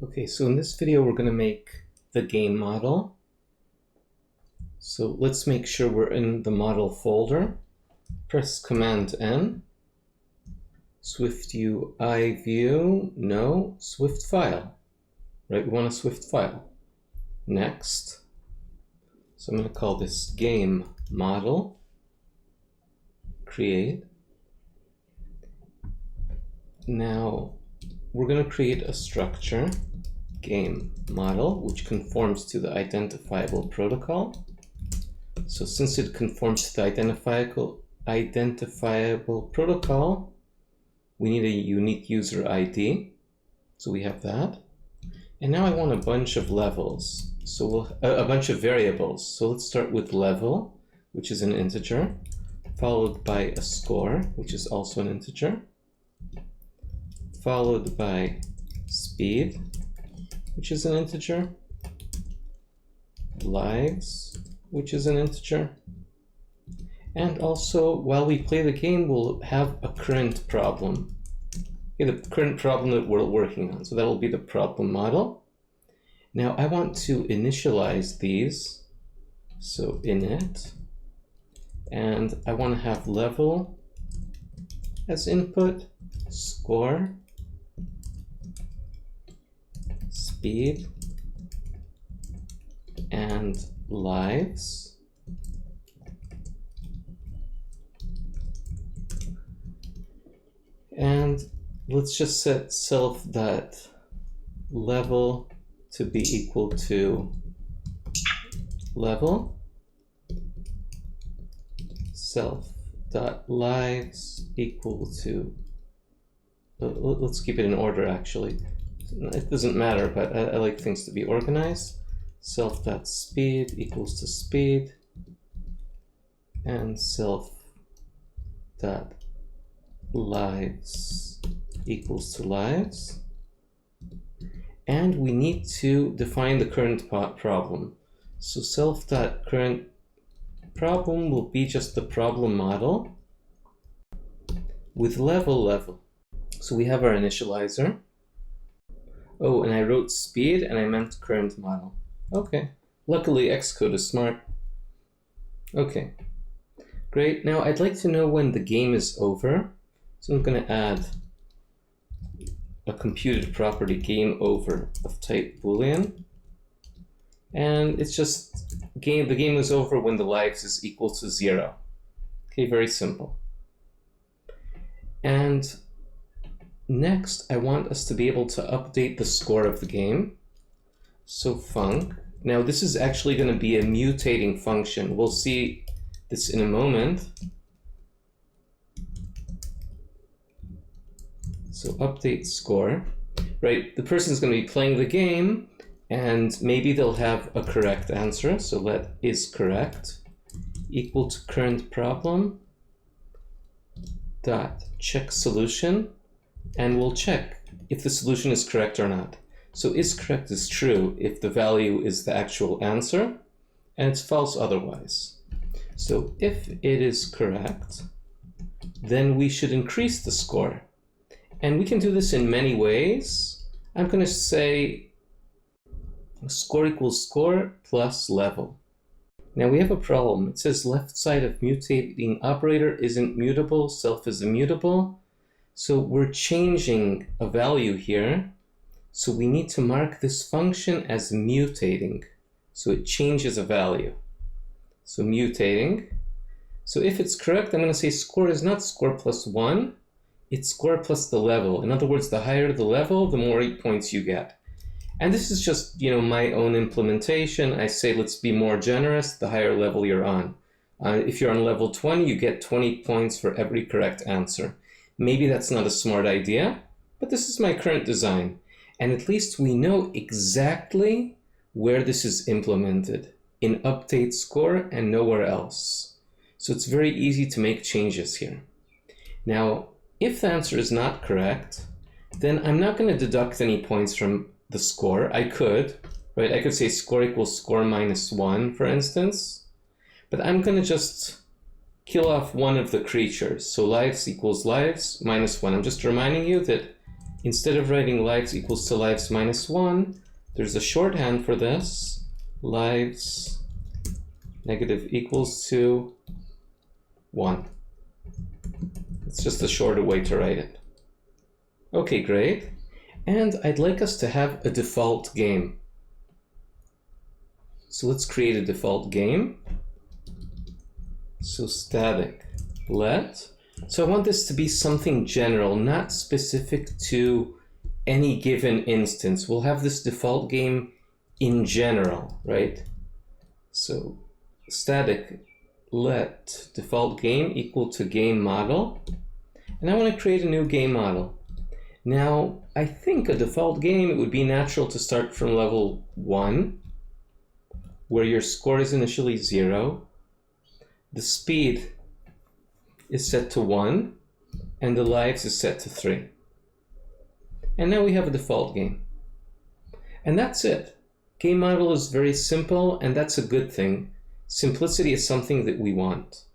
Okay, so in this video we're going to make the game model. So let's make sure we're in the model folder. Press Command N. SwiftUI view, no, Swift file. Right, we want a Swift file. Next. So I'm going to call this game model. Create. Now we're going to create a structure, game model, which conforms to the identifiable protocol. So since it conforms to the identifiable protocol, we need a unique user ID. So we have that. And now I want a bunch of levels. So a bunch of variables. So let's start with level, which is an integer, followed by a score, which is also an integer, followed by speed, which is an integer, lives, which is an integer, and also while we play the game we'll have a current problem. Okay, the current problem that we're working on, so that will be the problem model. Now I want to initialize these, so init, and I want to have level as input, score, speed, and lives. And let's just set self.level to be equal to level, self.lives equal to, let's keep it in order actually. It doesn't matter, but I like things to be organized. Self.speed equals to speed, and self.lives equals to lives. And we need to define the current problem. So self.current problem will be just the problem model with level. So we have our initializer. Oh, and I wrote speed and I meant current model. Okay. Luckily, Xcode is smart. Okay. Great. Now I'd like to know when the game is over. So I'm going to add a computed property game over of type Boolean. And it's just the game is over when the lives is equal to 0. Okay, very simple. And next, I want us to be able to update the score of the game. So func. Now this is actually going to be a mutating function. We'll see this in a moment. So update score, right? The person is going to be playing the game and maybe they'll have a correct answer. So let is correct equal to current problem dot check solution. And we'll check if the solution is correct or not. So is correct is true if the value is the actual answer, and it's false otherwise. So if it is correct, then we should increase the score. And we can do this in many ways. I'm going to say score equals score plus level. Now we have a problem. It says left side of mutating operator isn't mutable, self is immutable. So we're changing a value here. So we need to mark this function as mutating. So it changes a value. So mutating. So if it's correct, I'm going to say score is not score plus 1. It's score plus the level. In other words, the higher the level, the more points you get. And this is just, my own implementation. I say let's be more generous the higher level you're on. If you're on level 20, you get 20 points for every correct answer. Maybe that's not a smart idea, but this is my current design. And at least we know exactly where this is implemented, in update score and nowhere else. So it's very easy to make changes here. Now, if the answer is not correct, then I'm not going to deduct any points from the score. I could, right? I could say score equals score minus 1, for instance, but I'm going to just kill off one of the creatures. So lives equals lives minus 1. I'm just reminding you that instead of writing lives equals to lives minus 1, there's a shorthand for this. Lives negative equals to 1. It's just a shorter way to write it. Okay, great. And I'd like us to have a default game. So let's create a default game. So static let. So I want this to be something general, not specific to any given instance. We'll have this default game in general, right? So static let default game equal to game model. And I want to create a new game model. Now, I think a default game, it would be natural to start from level 1, where your score is initially 0. The speed is set to 1, and the lives is set to 3. And now we have a default game. And that's it. Game model is very simple, and that's a good thing. Simplicity is something that we want.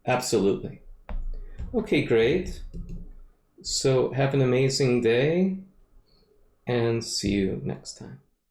Absolutely. Okay, great. So have an amazing day, and see you next time.